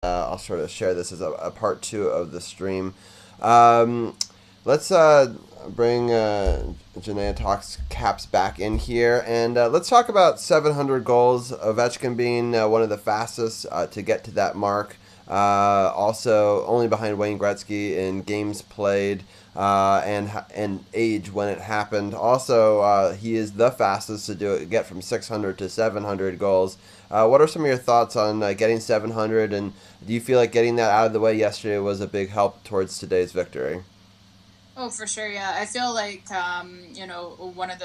I'll sort of share this as a part two of the stream. Let's bring Jenaya Talks Caps back in here, and let's talk about 700 goals. Ovechkin being one of the fastest to get to that mark. Also, only behind Wayne Gretzky in games played and age when it happened. Also, he is the fastest to do it, get from 600 to 700 goals. What are some of your thoughts on getting 700, and do you feel like getting that out of the way yesterday was a big help towards today's victory? Oh, for sure. Yeah, I feel like one of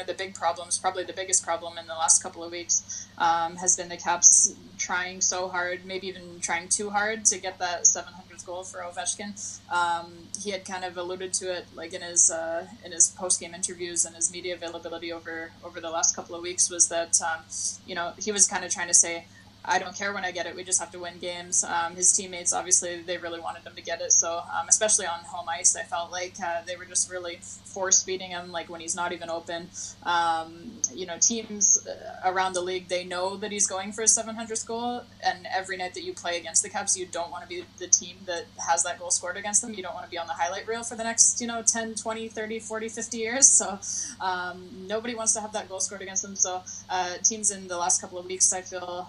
the big problems, probably the biggest problem in the last couple of weeks, has been the Caps trying so hard, maybe even trying too hard to get that 700th goal for Ovechkin. He had kind of alluded to it, like in his post game interviews and his media availability over the last couple of weeks, was that he was kind of trying to say, I don't care when I get it. We just have to win games. His teammates, obviously, they really wanted him to get it. So, especially on home ice, I felt like they were just really force feeding him, like when he's not even open. Teams around the league, they know that he's going for his 700th goal. And every night that you play against the Caps, you don't want to be the team that has that goal scored against them. You don't want to be on the highlight reel for the next, 10, 20, 30, 40, 50 years. So, nobody wants to have that goal scored against them. So, teams in the last couple of weeks, I feel,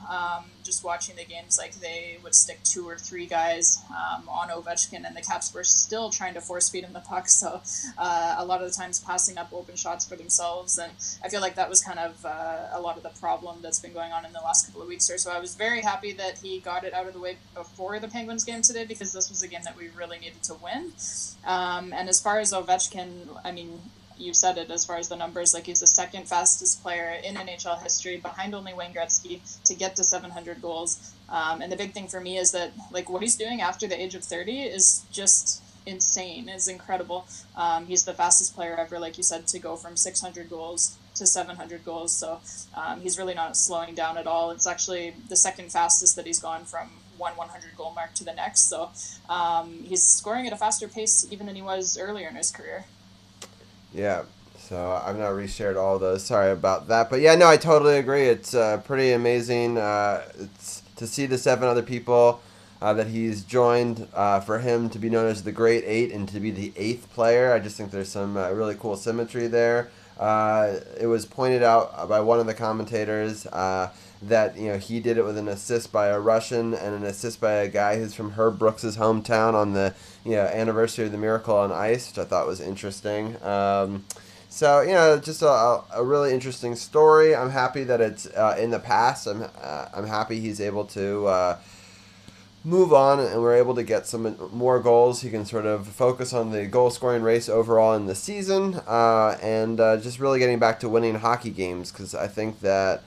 just watching the games, like they would stick two or three guys on Ovechkin, and the Caps were still trying to force feed him the puck. So a lot of the times passing up open shots for themselves, and I feel like that was kind of a lot of the problem that's been going on in the last couple of weeks or so. I was very happy that he got it out of the way before the Penguins game today, because this was a game that we really needed to win. And as far as Ovechkin, I mean, you said it, as far as the numbers, like he's the second fastest player in NHL history, behind only Wayne Gretzky, to get to 700 goals. And the big thing for me is that, like, what he's doing after the age of 30 is just insane. It's incredible. He's the fastest player ever, like you said, to go from 600 goals to 700 goals. So he's really not slowing down at all. It's actually the second fastest that he's gone from one 100 goal mark to the next. So he's scoring at a faster pace even than he was earlier in his career. Yeah. So I've not reshared all those. Sorry about that, but yeah, no, I totally agree. It's pretty amazing. It's to see the seven other people that he's joined for him to be known as the Great Eight and to be the eighth player. I just think there's some really cool symmetry there. It was pointed out by one of the commentators that he did it with an assist by a Russian and an assist by a guy who's from Herb Brooks's hometown on the anniversary of the Miracle on Ice, which I thought was interesting. So just a really interesting story. I'm happy that it's in the past. I'm happy he's able to move on and we're able to get some more goals. He can sort of focus on the goal scoring race overall in the season and just really getting back to winning hockey games, because I think that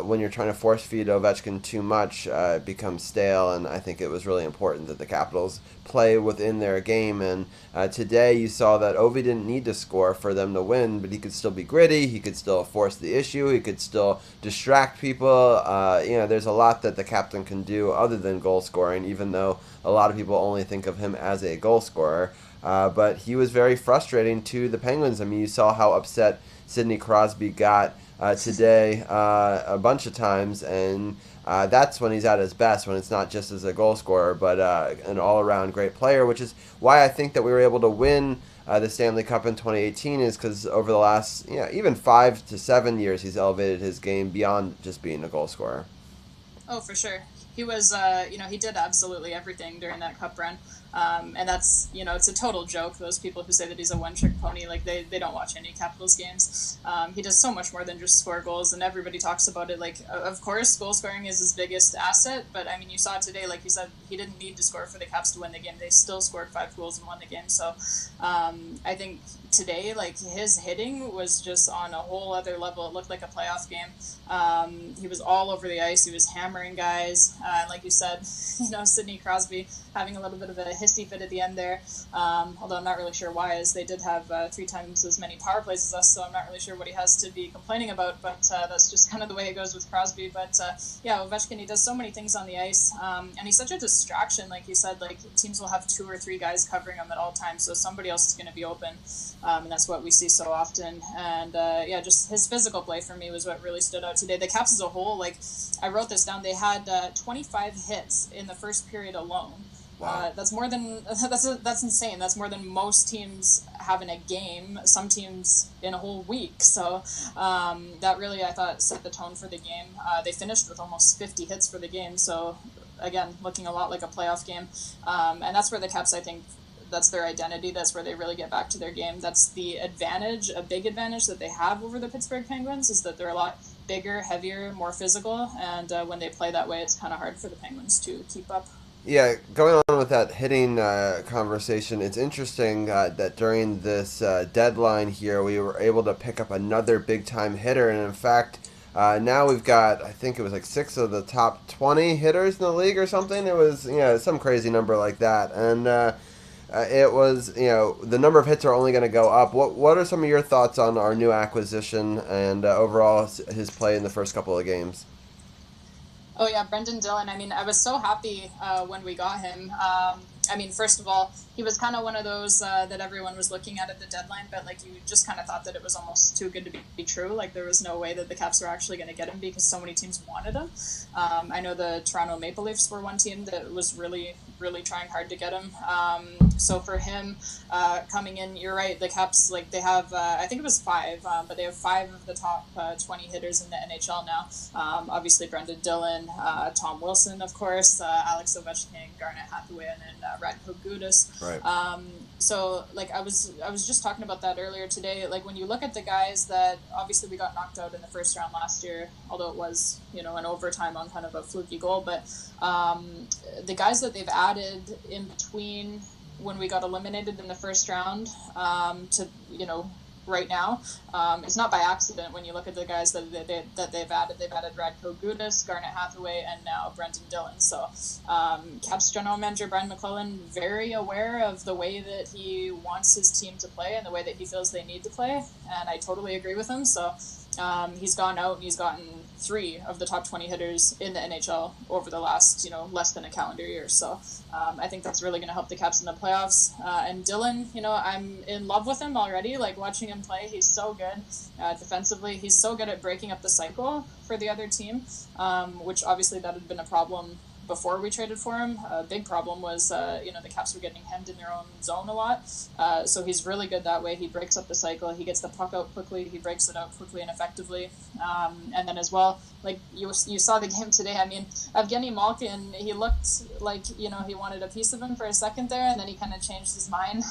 when you're trying to force feed Ovechkin too much, it becomes stale. And I think it was really important that the Capitals play within their game. And today you saw that Ovi didn't need to score for them to win, but he could still be gritty. He could still force the issue. He could still distract people. There's a lot that the captain can do other than goal scoring, even though a lot of people only think of him as a goal scorer. But he was very frustrating to the Penguins. I mean, you saw how upset Sidney Crosby got today a bunch of times, and that's when he's at his best, when it's not just as a goal scorer, but an all-around great player, which is why I think that we were able to win the Stanley Cup in 2018, is because over the last, even 5 to 7 years, he's elevated his game beyond just being a goal scorer. Oh, for sure. He was, he did absolutely everything during that cup run. And that's, it's a total joke. Those people who say that he's a one-trick pony, like they don't watch any Capitals games. He does so much more than just score goals, and everybody talks about it. Like, of course, goal scoring is his biggest asset. But I mean, you saw today, like you said, he didn't need to score for the Caps to win the game. They still scored 5 goals and won the game. So I think today, like, his hitting was just on a whole other level. It looked like a playoff game. He was all over the ice. He was hammering guys. Like you said, Sidney Crosby having a little bit of a hissy fit at the end there. Although I'm not really sure why, as they did have 3 times as many power plays as us, so I'm not really sure what he has to be complaining about, but that's just kind of the way it goes with Crosby. But yeah, Ovechkin, he does so many things on the ice, and he's such a distraction. Like you said, like teams will have 2 or 3 guys covering him at all times, so somebody else is going to be open, and that's what we see so often. And yeah, just his physical play for me was what really stood out today. The Caps as a whole, like I wrote this down, they had 25 hits in the first period alone. Wow. That's more than that's insane. That's more than most teams have in a game. Some teams in a whole week. So that really, I thought, set the tone for the game. They finished with almost 50 hits for the game. So again, looking a lot like a playoff game. And that's where the Caps, I think, that's their identity. That's where they really get back to their game. That's the advantage, a big advantage that they have over the Pittsburgh Penguins, is that they're a lot bigger, heavier, more physical. And when they play that way, it's kind of hard for the Penguins to keep up. Yeah, going on with that hitting conversation, it's interesting that during this deadline here, we were able to pick up another big-time hitter. And in fact, now we've got, I think it was like 6 of the top 20 hitters in the league or something. It was, some crazy number like that. And it was, the number of hits are only going to go up. What are some of your thoughts on our new acquisition and overall his play in the first couple of games? Oh yeah, Brendan Dillon. I mean, I was so happy when we got him. I mean, first of all, he was kind of one of those that everyone was looking at the deadline, but like you just kind of thought that it was almost too good to be true. Like there was no way that the Caps were actually going to get him because so many teams wanted him. I know the Toronto Maple Leafs were one team that was really, really trying hard to get him. So for him coming in, you're right. The Caps, like they have, I think it was 5, but they have 5 of the top 20 hitters in the NHL now. Obviously, Brendan Dillon, Tom Wilson, of course, Alex Ovechkin, Garnet Hathaway, and then Radko Gudas. Right. So like I was just talking about that earlier today. Like when you look at the guys that obviously we got knocked out in the first round last year, although it was an overtime on kind of a fluky goal, but the guys that they've added in between when we got eliminated in the first round to right now. It's not by accident when you look at the guys that they've added. They've added Radko Gudas, Garnet Hathaway, and now Brendan Dillon. So Caps general manager Brian McClellan, very aware of the way that he wants his team to play and the way that he feels they need to play. And I totally agree with him. So he's gone out and he's gotten 3 of the top 20 hitters in the NHL over the last, less than a calendar year. So I think that's really going to help the Caps in the playoffs. And Dillon, I'm in love with him already. Like watching him play, he's so good defensively. He's so good at breaking up the cycle for the other team, which obviously that had been a problem before we traded for him. A big problem was, the Caps were getting hemmed in their own zone a lot. So he's really good that way. He breaks up the cycle. He gets the puck out quickly. He breaks it out quickly and effectively. And then as well, like you saw the game today. I mean, Evgeny Malkin, he looked like, he wanted a piece of him for a second there, and then he kind of changed his mind.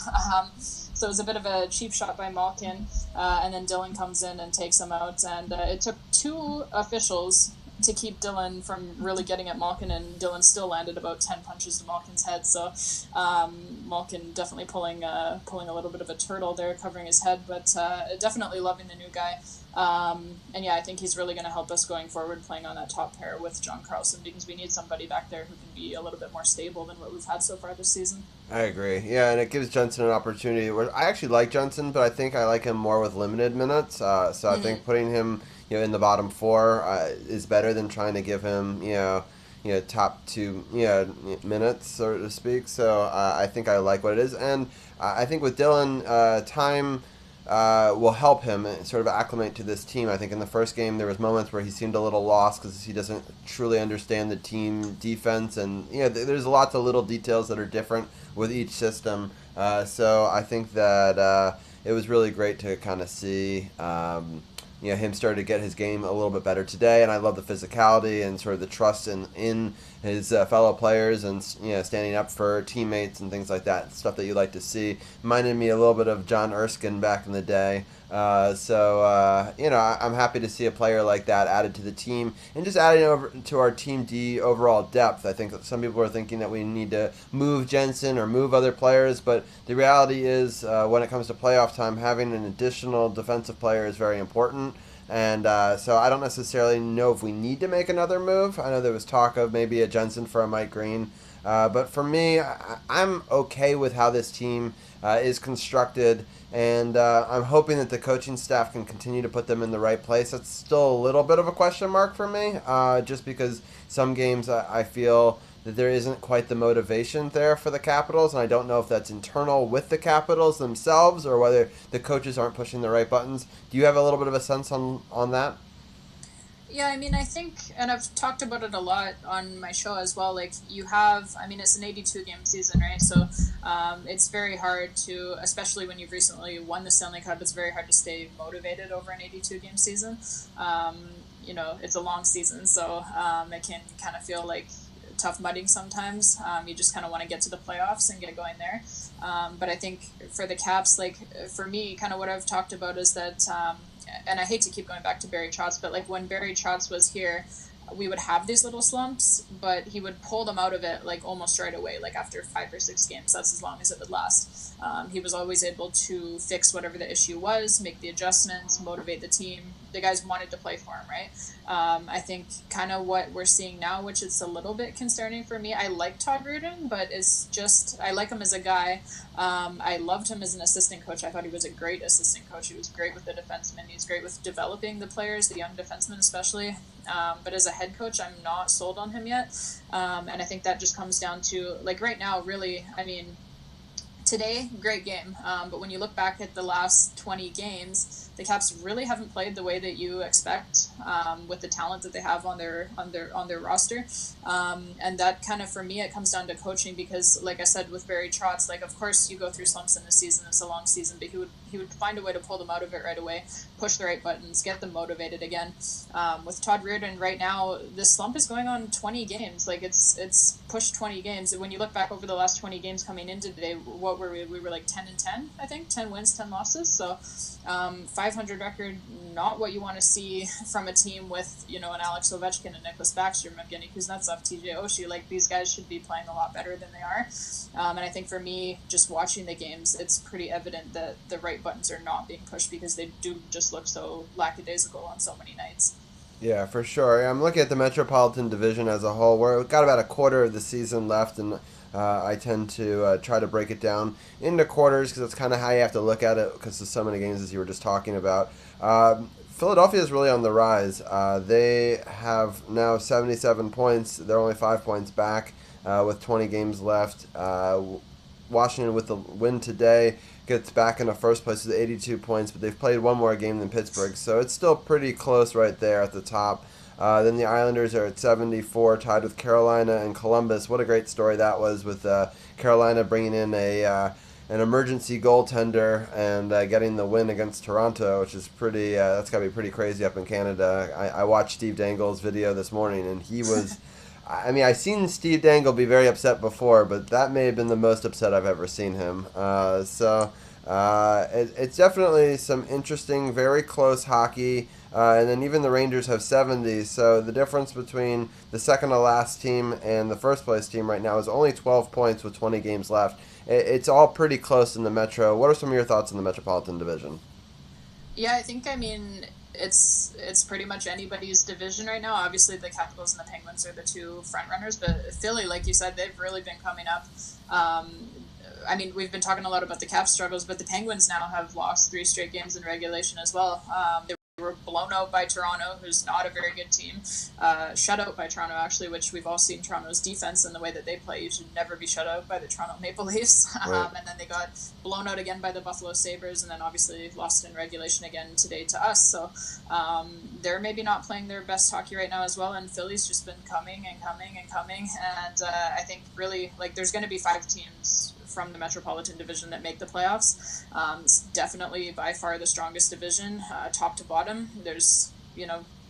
So it was a bit of a cheap shot by Malkin. And then Dillon comes in and takes him out. And it took 2 officials to keep Dillon from really getting at Malkin, and Dillon still landed about 10 punches to Malkin's head. So Malkin definitely pulling a little bit of a turtle there, covering his head, but definitely loving the new guy. And yeah, I think he's really going to help us going forward, playing on that top pair with John Carlson, because we need somebody back there who can be a little bit more stable than what we've had so far this season. I agree. Yeah, and it gives Jensen an opportunity. I actually like Jensen, but I think I like him more with limited minutes. So I think putting him in the bottom 4 is better than trying to give him top 2 minutes, so to speak. So I think I like what it is, and I think with Dillon, time will help him sort of acclimate to this team. I think in the first game there was moments where he seemed a little lost because he doesn't truly understand the team defense, and there's lots of little details that are different with each system. So I think that it was really great to kind of see him started to get his game a little bit better today, and I love the physicality and sort of the trust in his fellow players, and standing up for teammates and things like that. Stuff that you like to see. Reminded me a little bit of John Erskine back in the day. I'm happy to see a player like that added to the team, and just adding over to our Team D overall depth. I think some people are thinking that we need to move Jensen or move other players, but the reality is when it comes to playoff time, having an additional defensive player is very important. And so I don't necessarily know if we need to make another move. I know there was talk of maybe a Jensen for a Mike Green. But for me, I'm okay with how this team is constructed, and I'm hoping that the coaching staff can continue to put them in the right place. That's still a little bit of a question mark for me, just because some games I feel that there isn't quite the motivation there for the Capitals, and I don't know if that's internal with the Capitals themselves or whether the coaches aren't pushing the right buttons. Do you have a little bit of a sense on that? Yeah, I mean, I think, and I've talked about it a lot on my show as well. Like, you have, I mean, it's an 82 game season, right? So it's very hard to, especially when you've recently won the Stanley Cup, it's very hard to stay motivated over an 82 game season. It's a long season, so it can kind of feel like tough mudding sometimes. You just kind of want to get to the playoffs and get going there. But I think for the Caps, like, for me, kind of what I've talked about is that, and I hate to keep going back to Barry Trotz, but like when Barry Trotz was here, we would have these little slumps, but he would pull them out of it like almost right away, like after 5 or 6 games. That's as long as it would last. He was always able to fix whatever the issue was, make the adjustments, motivate the team. The guys wanted to play for him, right? I think kind of what we're seeing now, which is a little bit concerning for me. I like Todd Reardon, but it's just, I like him as a guy. I loved him as an assistant coach. I thought he was a great assistant coach. He was great with the defensemen. He's great with developing the players, the young defensemen especially. But as a head coach, I'm not sold on him yet. And I think that just comes down to, like, right now, really, I mean, today, great game. But when you look back at the last 20 games, the Caps really haven't played the way that you expect with the talent that they have on their roster. And that kind of, for me, it comes down to coaching because, like I said, with Barry Trotz, like, of course you go through slumps in the season. It's a long season, but he would find a way to pull them out of it right away, push the right buttons, get them motivated again. With Todd Reardon right now, this slump is going on 20 games. Like, it's pushed 20 games. When you look back over the last 20 games coming into today, what were we? We were like 10-10, I think, 10 wins, 10 losses. So 500 record, not what you want to see from a team with, an Alex Ovechkin and Nicholas Backstrom, Evgeny Kuznetsov, TJ Oshie. Like, these guys should be playing a lot better than they are. And I think for me, just watching the games, it's pretty evident that the right buttons are not being pushed because they do just look so lackadaisical on so many nights. Yeah, for sure. I'm looking at the Metropolitan Division as a whole. We've got about a quarter of the season left, and I tend to try to break it down into quarters because that's kind of how you have to look at it because there's so many games as you were just talking about. Philadelphia is really on the rise. They have now 77 points. They're only 5 points back with 20 games left. Washington, with the win today, gets back in the first place with 82 points, but they've played one more game than Pittsburgh, so it's still pretty close right there at the top. Then the Islanders are at 74, tied with Carolina and Columbus. What a great story that was with Carolina bringing in an emergency goaltender and getting the win against Toronto, which is pretty. That's got to be pretty crazy up in Canada. I watched Steve Dangle's video this morning, and he was. I mean, I've seen Steve Dangle be very upset before, but that may have been the most upset I've ever seen him. It's definitely some interesting, very close hockey. And then even the Rangers have 70. So the difference between the second to last team and the first place team right now is only 12 points with 20 games left. It's all pretty close in the Metro. What are some of your thoughts on the Metropolitan Division? Yeah, I mean, it's pretty much anybody's division right now. Obviously, the Capitals and the Penguins are the two front runners, but Philly, like you said, they've really been coming up. I mean, we've been talking a lot about the Caps struggles, but the Penguins now have lost 3 straight games in regulation as well. They were blown out by Toronto, who's not a very good team. Shut out by Toronto, actually, which we've all seen Toronto's defense and the way that they play. You should never be shut out by the Toronto Maple Leafs. Right. And then they got blown out again by the Buffalo Sabres, and then obviously lost in regulation again today to us. So they're maybe not playing their best hockey right now as well, and Philly's just been coming and coming and coming. And I think really, like, there's going to be 5 teams from the Metropolitan Division that make the playoffs. It's definitely by far the strongest division, top to bottom. There's,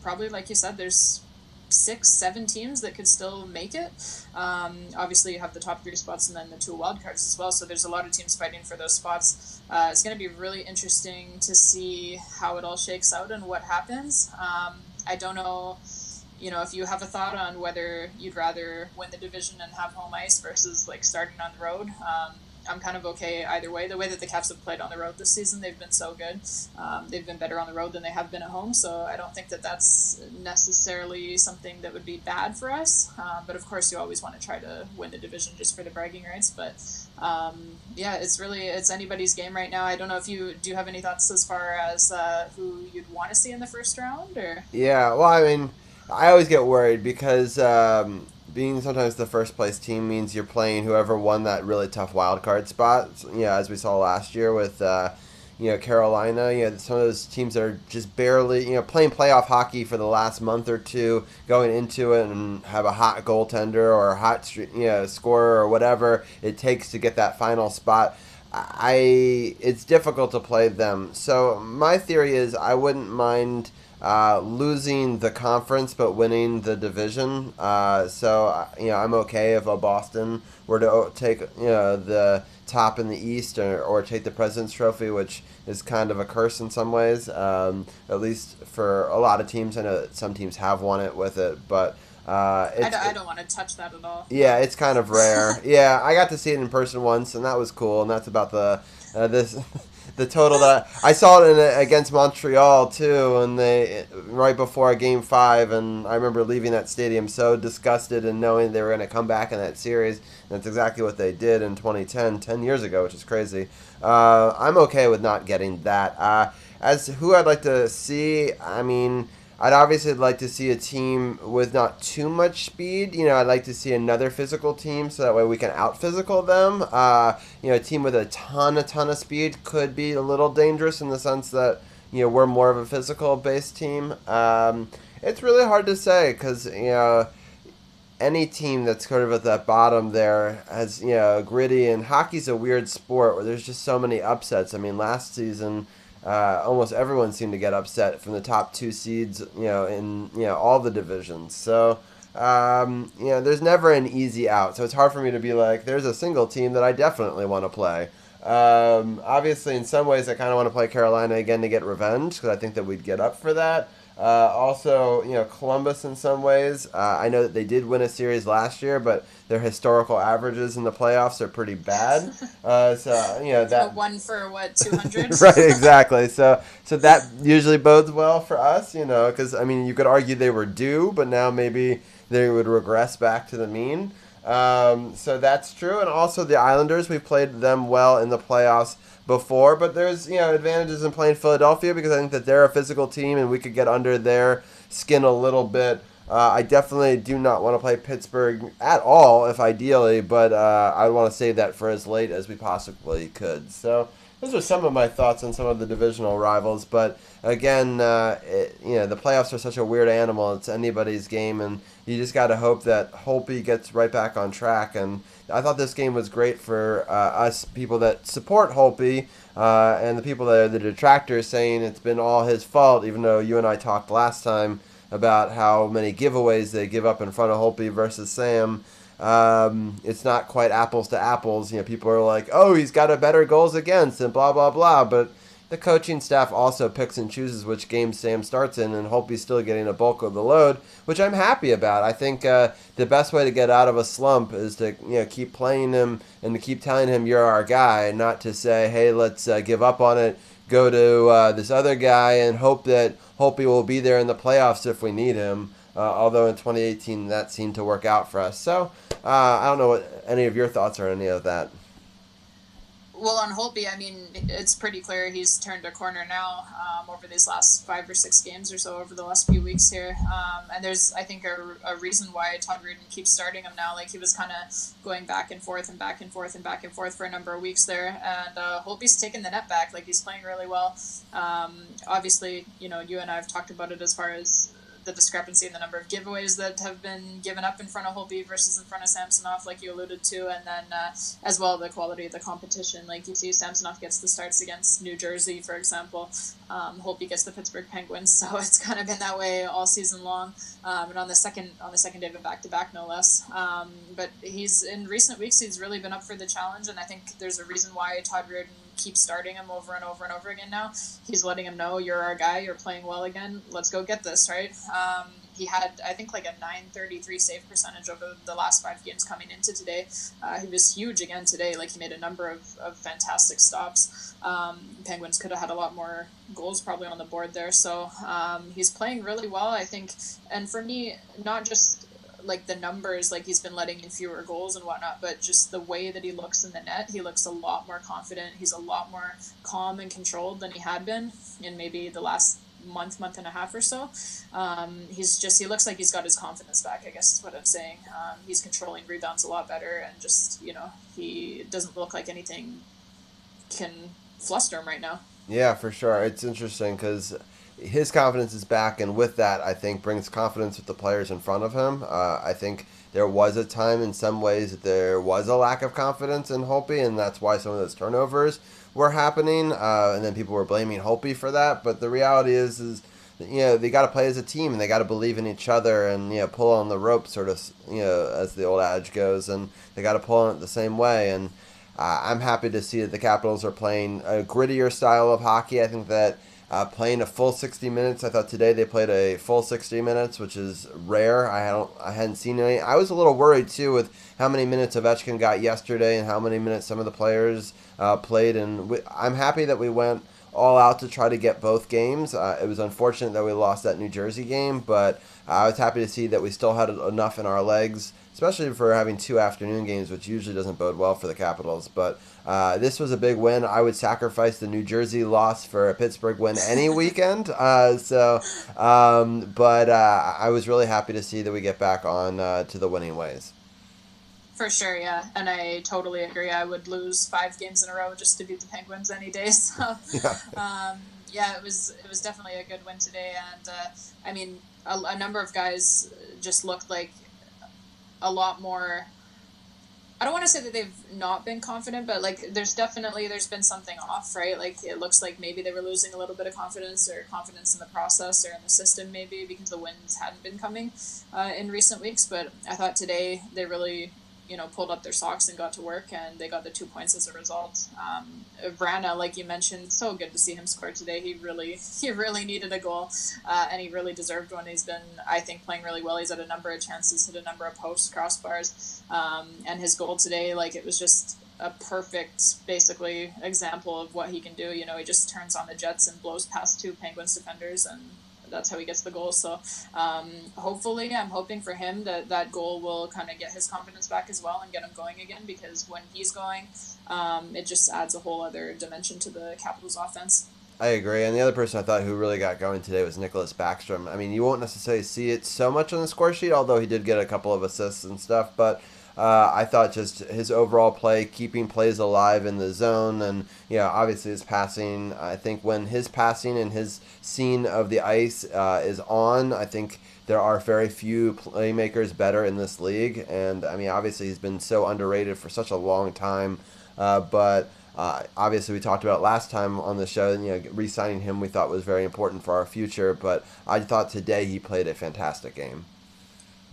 probably, like you said, there's 6-7 teams that could still make it. Obviously, you have the top 3 spots and then the 2 wild cards as well, so there's a lot of teams fighting for those spots. It's going to be really interesting to see how it all shakes out and what happens. I don't know, if you have a thought on whether you'd rather win the division and have home ice versus, like, starting on the road. I'm kind of okay either way. The way that the Caps have played on the road this season, they've been so good. They've been better on the road than they have been at home, so I don't think that that's necessarily something that would be bad for us. But of course, you always want to try to win the division just for the bragging rights. But it's anybody's game right now. I don't know if do you have any thoughts as far as who you'd want to see in the first round, or? Yeah, well, I mean, I always get worried because being sometimes the first place team means you're playing whoever won that really tough wild card spot. As we saw last year with Carolina, some of those teams that are just barely, playing playoff hockey for the last month or two, going into it and have a hot goaltender or a hot, scorer or whatever it takes to get that final spot. It's difficult to play them. So my theory is I wouldn't mind losing the conference but winning the division. I'm okay if a Boston were to take the top in the East or take the President's Trophy, which is kind of a curse in some ways. At least for a lot of teams, I know that some teams have won it with it, but. I don't want to touch that at all. Yeah, it's kind of rare. Yeah, I got to see it in person once, and that was cool. And that's about this the total that I saw it against Montreal too, and they right before Game 5, and I remember leaving that stadium so disgusted and knowing they were going to come back in that series. And that's exactly what they did in 2010, 10 years ago, which is crazy. I'm okay with not getting that. As who I'd like to see, I mean. I'd obviously like to see a team with not too much speed. I'd like to see another physical team so that way we can out-physical them. A team with a ton of speed could be a little dangerous in the sense that, we're more of a physical-based team. It's really hard to say because, any team that's sort of at that bottom there has, gritty, and hockey's a weird sport where there's just so many upsets. I mean, last season... almost everyone seemed to get upset from the top 2 seeds, in all the divisions. So, there's never an easy out. So it's hard for me to be like, there's a single team that I definitely want to play. Obviously, in some ways, I kind of want to play Carolina again to get revenge because I think that we'd get up for that. Also, Columbus in some ways. I know that they did win a series last year, but their historical averages in the playoffs are pretty bad. That 1 for what, 200? right, exactly. So that usually bodes well for us, because you could argue they were due, but now maybe they would regress back to the mean. So that's true, and also the Islanders, we played them well in the playoffs before, but there's advantages in playing Philadelphia because I think that they're a physical team and we could get under their skin a little bit. I definitely do not want to play Pittsburgh at all, if ideally, but I want to save that for as late as we possibly could. So those are some of my thoughts on some of the divisional rivals, but again, the playoffs are such a weird animal. It's anybody's game, and you just got to hope that Holtby gets right back on track. And I thought this game was great for us people that support Holtby and the people that are the detractors saying it's been all his fault, even though you and I talked last time about how many giveaways they give up in front of Holtby versus Sam. It's not quite apples to apples. People are like, oh, he's got a better goals against and blah, blah, blah. But the coaching staff also picks and chooses which games Sam starts in, and Holtby's still getting a bulk of the load, which I'm happy about. I think the best way to get out of a slump is to keep playing him and to keep telling him you're our guy, not to say, hey, let's give up on it, go to this other guy and hope that Holtby will be there in the playoffs if we need him. Although in 2018 that seemed to work out for us. So I don't know what any of your thoughts are on any of that. Well, on Holtby, it's pretty clear he's turned a corner now over these last 5 or 6 games or so over the last few weeks here. And there's, I think, a reason why Todd Reardon keeps starting him now. Like, he was kind of going back and forth and back and forth and back and forth for a number of weeks there. And Holtby's taken the net back. Like, he's playing really well. Obviously, you and I have talked about it as far as the discrepancy in the number of giveaways that have been given up in front of Holtby versus in front of Samsonov, like you alluded to, and then as well the quality of the competition. Like, you see Samsonov gets the starts against New Jersey, for example. Holtby gets the Pittsburgh Penguins, so it's kind of been that way all season long, and on the second day of a back-to-back, no less. But in recent weeks, he's really been up for the challenge, and I think there's a reason why Todd Reardon keeps starting him over and over and over again now. He's letting him know, you're our guy, you're playing well again, let's go get this, right? He had, I think, like a .933 save percentage over the last 5 games coming into today. He was huge again today. Like, he made a number of fantastic stops. Penguins could have had a lot more goals probably on the board there. So he's playing really well, I think. And for me, not just like the numbers, like he's been letting in fewer goals and whatnot, but just the way that he looks in the net, he looks a lot more confident. He's a lot more calm and controlled than he had been in maybe the last month and a half or so. He looks like he's got his confidence back, I guess is what I'm saying. He's controlling rebounds a lot better, and just, he doesn't look like anything can fluster him right now. Yeah, for sure. It's interesting because his confidence is back, and with that, I think brings confidence with the players in front of him. I think there was a time in some ways that there was a lack of confidence in Holtby, and that's why some of those turnovers were happening, and then people were blaming Holtby for that. But the reality is they got to play as a team, and they got to believe in each other, and pull on the rope, sort of, as the old adage goes, and they got to pull on it the same way, and. I'm happy to see that the Capitals are playing a grittier style of hockey. I think that playing a full 60 minutes. I thought today they played a full 60 minutes, which is rare. I hadn't seen any. I was a little worried too with how many minutes Ovechkin got yesterday and how many minutes some of the players played. And I'm happy that we went all out to try to get both games. It was unfortunate that we lost that New Jersey game, but I was happy to see that we still had enough in our legs, especially for having two afternoon games, which usually doesn't bode well for the Capitals. But this was a big win. I would sacrifice the New Jersey loss for a Pittsburgh win any weekend. But I was really happy to see that we get back on to the winning ways. For sure, yeah, and I totally agree. I would lose 5 games in a row just to beat the Penguins any day. So, yeah, it was definitely a good win today, and I mean, a number of guys just looked like a lot more. I don't want to say that they've not been confident, but like there's been something off, right? Like it looks like maybe they were losing a little bit of confidence in the process or in the system, maybe because the wins hadn't been coming in recent weeks. But I thought today they really pulled up their socks and got to work, and they got the 2 points as a result. Vrana, like you mentioned, so good to see him score today. He really needed a goal, and he really deserved one. He's been, I think, playing really well. He's had a number of chances, hit a number of posts, crossbars, and his goal today, like it was just a perfect, basically, example of what he can do. He just turns on the jets and blows past 2 Penguins defenders, and that's how he gets the goal. So hopefully, I'm hoping for him that goal will kind of get his confidence back as well and get him going again, because when he's going, it just adds a whole other dimension to the Capitals offense. I agree. And the other person I thought who really got going today was Nicholas Backstrom. I mean, you won't necessarily see it so much on the score sheet, although he did get a couple of assists and stuff. But I thought just his overall play, keeping plays alive in the zone, and obviously his passing. I think when his passing and his scene of the ice is on, I think there are very few playmakers better in this league. And I mean, obviously he's been so underrated for such a long time, but. Obviously, we talked about it last time on the show. Re-signing him we thought was very important for our future. But I thought today he played a fantastic game.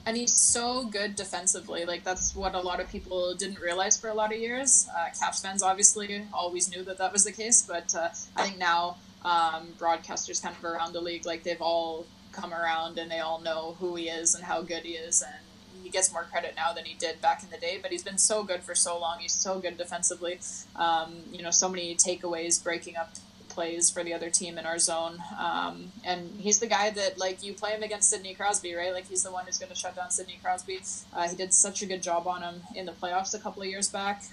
And he's so good defensively. Like, that's what a lot of people didn't realize for a lot of years. Caps fans obviously always knew that was the case, but I think now broadcasters kind of around the league, like, they've all come around and they all know who he is and how good he is, and he gets more credit now than he did back in the day. But he's been so good for so long. He's so good defensively. So many takeaways, breaking up plays for the other team in our zone, and he's the guy that, like, you play him against Sidney Crosby, right? Like, he's the one who's going to shut down Sidney Crosby. He did such a good job on him in the playoffs a couple of years back.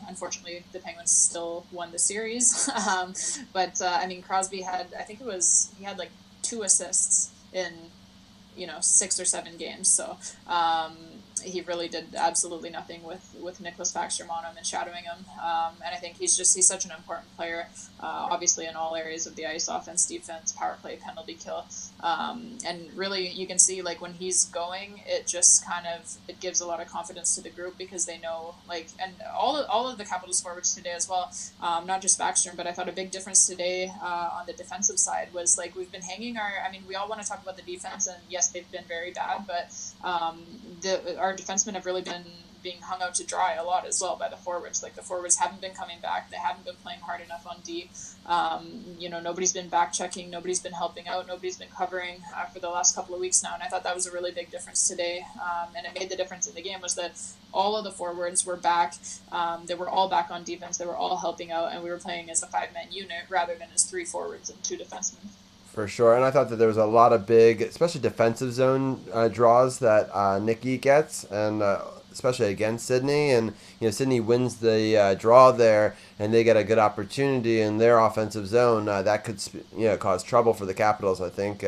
Unfortunately, the Penguins still won the series, but I mean, Crosby had, he had like 2 assists in 6 or 7 games, so he really did absolutely nothing with Nicholas Backstrom on him and shadowing him. And I think he's such an important player, obviously in all areas of the ice, offense, defense, power play, penalty kill. And really you can see, like, when he's going, it just it gives a lot of confidence to the group, because they know, like, and all of the Capitals forwards today as well, not just Backstrom, but I thought a big difference today on the defensive side was, like, we've been hanging we all want to talk about the defense, and yes, they've been very bad, but our defensemen have really been being hung out to dry a lot as well by the forwards. Like, the forwards haven't been coming back. They haven't been playing hard enough on D. Nobody's been back checking. Nobody's been helping out. Nobody's been covering for the last couple of weeks now. And I thought that was a really big difference today. And it made the difference in the game was that all of the forwards were back. They were all back on defense. They were all helping out. And we were playing as a 5-man unit rather than as 3 forwards and 2 defensemen. For sure, and I thought that there was a lot of big, especially defensive zone draws that Nicky gets, and especially against Sydney. And Sydney wins the draw there, and they get a good opportunity in their offensive zone. That could cause trouble for the Capitals, I think.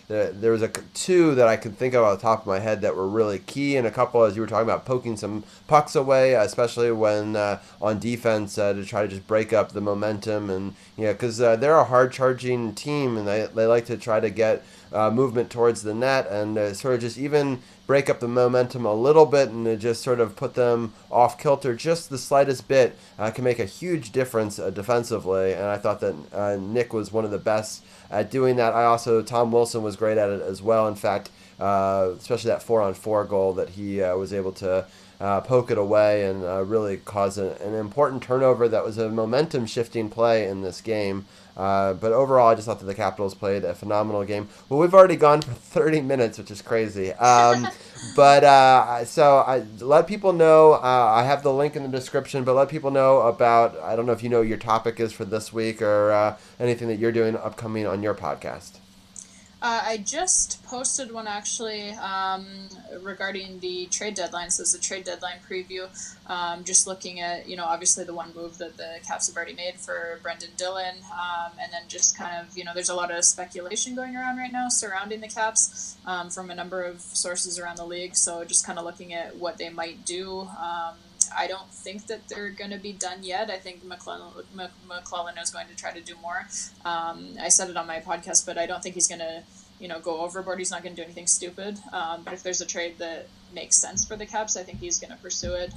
there was two that I could think of off the top of my head that were really key, and a couple, as you were talking about, poking some pucks away, especially when on defense to try to just break up the momentum. And because they're a hard charging team, and they like to try to get movement towards the net and sort of just even break up the momentum a little bit and just sort of put them off kilter just the slightest bit can make a huge difference defensively. And I thought that Nick was one of the best at doing that. Tom Wilson was great at it as well. In fact, especially that 4-on-4 goal that he was able to poke it away and really cause an important turnover that was a momentum shifting play in this game. But overall, I just thought that the Capitals played a phenomenal game. Well, we've already gone for 30 minutes, which is crazy. So I let people know. I have the link in the description, but let people know about, I don't know if you know what your topic is for this week or anything that you're doing upcoming on your podcast. I just posted one actually regarding the trade deadline. So it's a trade deadline preview. Just looking at, obviously the one move that the Caps have already made for Brendan Dillon. And then just kind of, there's a lot of speculation going around right now surrounding the Caps from a number of sources around the league. So just kind of looking at what they might do. I don't think that they're going to be done yet. I think McClellan is going to try to do more. I said it on my podcast, but I don't think he's going to, go overboard. He's not going to do anything stupid. But if there's a trade that makes sense for the Caps, I think he's going to pursue it.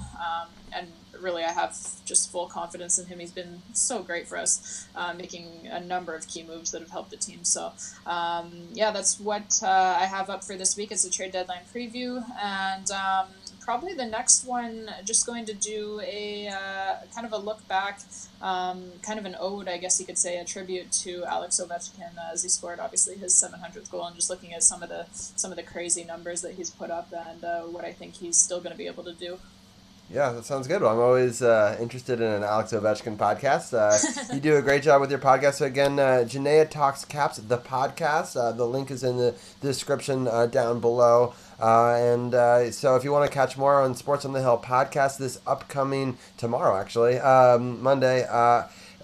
And really, I have just full confidence in him. He's been so great for us, making a number of key moves that have helped the team. So, that's what I have up for this week. It's a trade deadline preview. And probably the next one, just going to do a kind of a look back, kind of an ode, I guess you could say, a tribute to Alex Ovechkin as he scored obviously his 700th goal, and just looking at some of the crazy numbers that he's put up and what I think he's still going to be able to do. Yeah, that sounds good. Well, I'm always interested in an Alex Ovechkin podcast. You do a great job with your podcast. So again, Jenaya Talks Caps, the podcast. The link is in the description down below. So if you want to catch more on Sports on the Hill podcast this upcoming tomorrow, actually, Monday,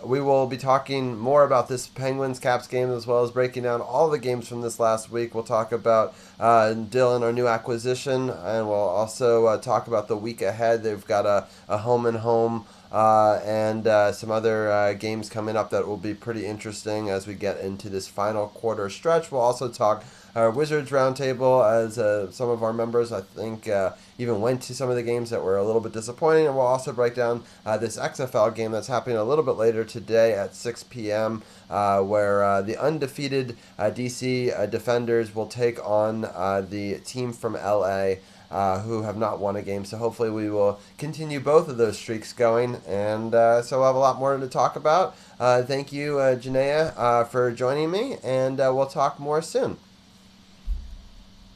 we will be talking more about this Penguins-Caps game as well as breaking down all the games from this last week. We'll talk about Dylan, our new acquisition, and we'll also talk about the week ahead. They've got a home-and-home and some other games coming up that will be pretty interesting as we get into this final quarter stretch. We'll also talk our Wizards Roundtable, as some of our members, I think, even went to some of the games that were a little bit disappointing. And we'll also break down this XFL game that's happening a little bit later today at 6 p.m., where the undefeated DC Defenders will take on the team from LA, who have not won a game. So hopefully we will continue both of those streaks going. And so we'll have a lot more to talk about. Thank you, Jenaya, for joining me, and we'll talk more soon.